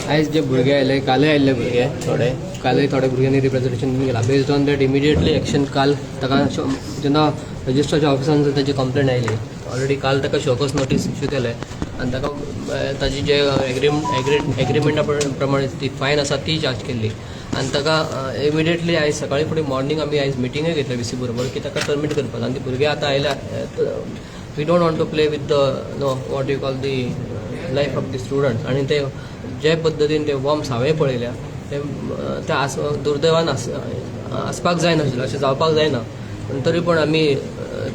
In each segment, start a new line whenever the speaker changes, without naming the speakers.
आयज जे भुरगे आयले कालय आयिल्ले भुरगे कालय थोडे भुरग्यांनी रिप्रेझेंटेशन केला based on that immediately action काल ताका जेन्ना रजिस्ट्रारच्या ऑफिसान ताची कंप्लेंट आयली ऑलरेडी काल ताका शोकस नोटीस इश्यू केले आनी ताका ताची जे एग्रीमेंटा प्रमाणे ती फायन आसा ती चार्ज केल्ली आनी ताका इमिडिएटली आयज सकाळी फुडें मॉर्निंग आमी आयज मिटिंगय घेतली VC बरोबर की ताका टर्मिनेट करपाक आनी ती भुरगे आतां आयल्या we don't want to play with the no what you call the life of the student आनी ते जे पद्दतीन ते वॉर्म्स हांवें पळयल्या ते दुर्दैवान आसपाक जायनाशिल्लें अशें जावपाक जायना पूण तरी पूण आमी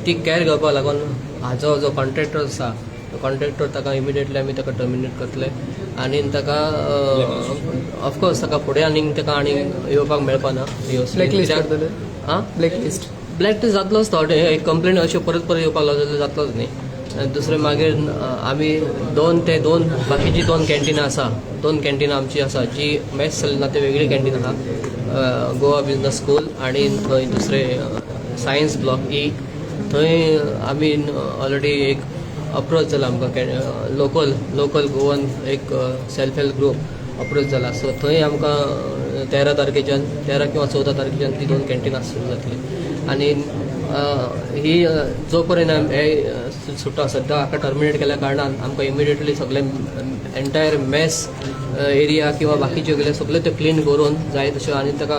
ती कॅर घेवपाक लागून हाजो जो कॉन्ट्रॅक्टर आसा तो कॉन्ट्रॅक्टर ताका इमिडिएटली आमी ताका टर्मिनेट करतले आनी ताका ऑफकोर्स ताका फुडें आनीक ताका आनीक येवपाक मेळपाना
ब्लॅकलिस्ट करतले
हां
ब्लॅकलिस्ट
जातलोच थोडे एक कंप्लेंट अशें परत परत येवपाक लागलो जातलोच न्ही दुसरें मागीर आमी दोन बाकीची दोन कॅन्टिनां आसा दोन कॅन्टिनां आमची आसा जी मॅथ्स चलना ते वेगळी कॅन्टीन आसा गोवा बिजनस स्कूल आनी थंय दुसरें सायन्स ब्लॉक ई थंय आमी ऑलरेडी एक अप्रोच जाला आमकां लोकल गोवन एक सेल्फ हेल्प ग्रूप अप्रोच जाला सो थंय आमकां 13 तारखेच्यान 13 किंवा 14 तारखेच्यान ती दोन कॅन्टिनां सुरू जातली आनी ही जो पर्यंत हे सुट्टा सद्दां हाका टर्मिनेट केल्या कारणान आमकां इमिडिएटली सगळे एंटायर मॅस एरिया किंवा बाकीचे गेले सगळे ते क्लीन करून जाय तशें आनी ताका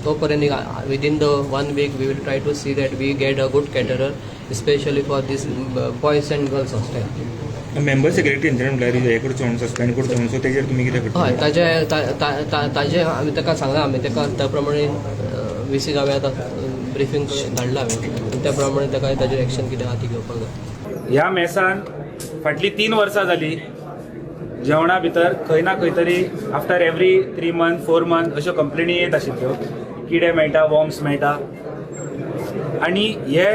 तो पर्यंत within the 1 week we will try to see that we get a good caterer specially for these boys and girls hostel
member secretary म्हटल्यार हे करचो सस्पेंड करचो सो तेजेर तुमी कितें करता?
हय ताजे आमी ताका सांगला आमी ताका त्या प्रमाणे VC गांवे आतां ब्रिफींग धाडला हांवें त्या प्रमाणे ताका ताजेर एक्शन कितें आहा ती घेवपाक जाय.
ह्या मेसान फाटलीं 3 वर्सां जालीं जेवणा भितर खंय ना खंय तरी आफ्टर एवरी 3 मंथ 4 मंथ अश्यो कंप्लेनी येत आशिल्ल्यो किडे मेळटा वॉर्म्स मेळटा आनी हे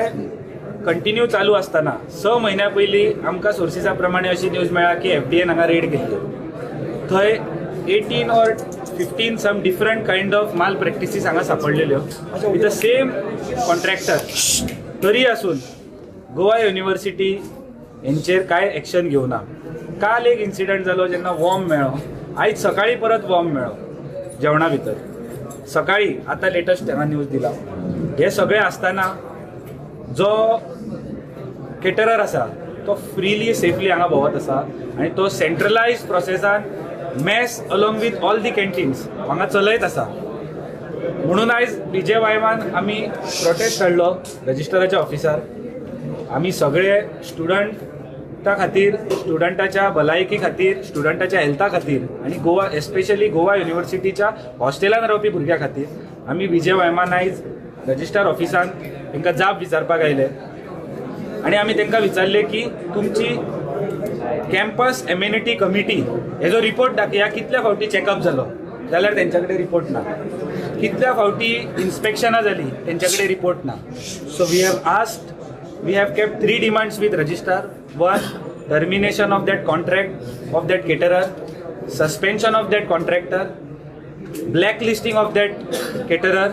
कंटिन्यू चालू आसतना 6 म्हयन्या पयलीं आमकां सोर्सिसा प्रमाणे अशी न्यूज मेळ्ळा की FDAन हांगा रेड केल्ली थंय 18 or 15 some different kind of malpractices हांगा सांपडलेल्यो विथ द सेम कॉन्ट्रॅक्टर तरी आसून गोवा युनिवर्सिटी हेंचेर कांय एक्शन घेवना. काल एक इन्सिडंट जालो जेन्ना वॉर्म मेळ्ळो आयज सकाळी परत वॉर्म मेळ्ळो जेवणा भितर सकाळी आतां लेटस्ट हांगा न्यूज दिला. हे सगळें आसतना जो केटरर आसा तो फ्रीली सेफली हांगा भोंवत आसा आनी तो सेंट्रलायज प्रोसेसान mess along with all the canteens हांगा चलयत आसा. म्हणून आयज BJYमान आमी प्रोटेस्ट हाडलो रजिस्ट्राराच्या ऑफिसार. आमी सगळे स्टुडंटा खातीर स्टुडंटाच्या भलायकी खातीर स्टुडंटाच्या हेल्था खातीर आनी गोवा एस्पेशली गोवा युनिवर्सिटीच्या हॉस्टेलान रावपी भुरग्यां खातीर आमी BJYमान आयज रजिस्ट्रार ऑफिसान तांकां जाप विचारपाक आयले आनी आमी तांकां विचारले की तुमची कॅम्पस एम्युनिटी कमिटी हेजो रिपोर्ट दाखया कितल्या फावटी चॅकअप जालो जाल्यार तेंच्या कडेन रिपोर्ट ना. कितल्या फावटी इन्स्पेक्शनां जाली तेंच्या कडेन रिपोर्ट ना. So we have kept 3 demands with registrar. 1, termination of that contract of that caterer, suspension of that contractor, blacklisting of that caterer.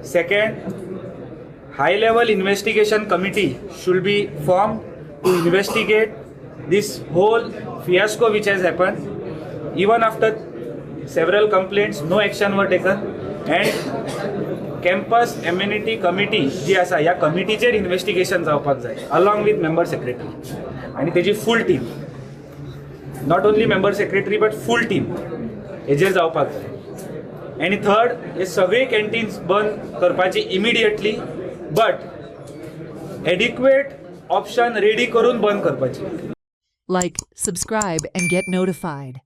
Second, high-level investigation committee should be formed to investigate this whole fiasco which has happened. Even after several complaints, no action were taken. And campus amenity committee जी आसा ह्या कमिटीचेर investigation जावपाक जाय along with member secretary आनी तेजी full team. Not only member secretary but full team हेजेर जावपाक जाय. आणि थर्ड हे सगळे कॅन्टीन्स बंद करपाची immediately but adequate option ready करून बंद करपाची.
Like, subscribe and get notified.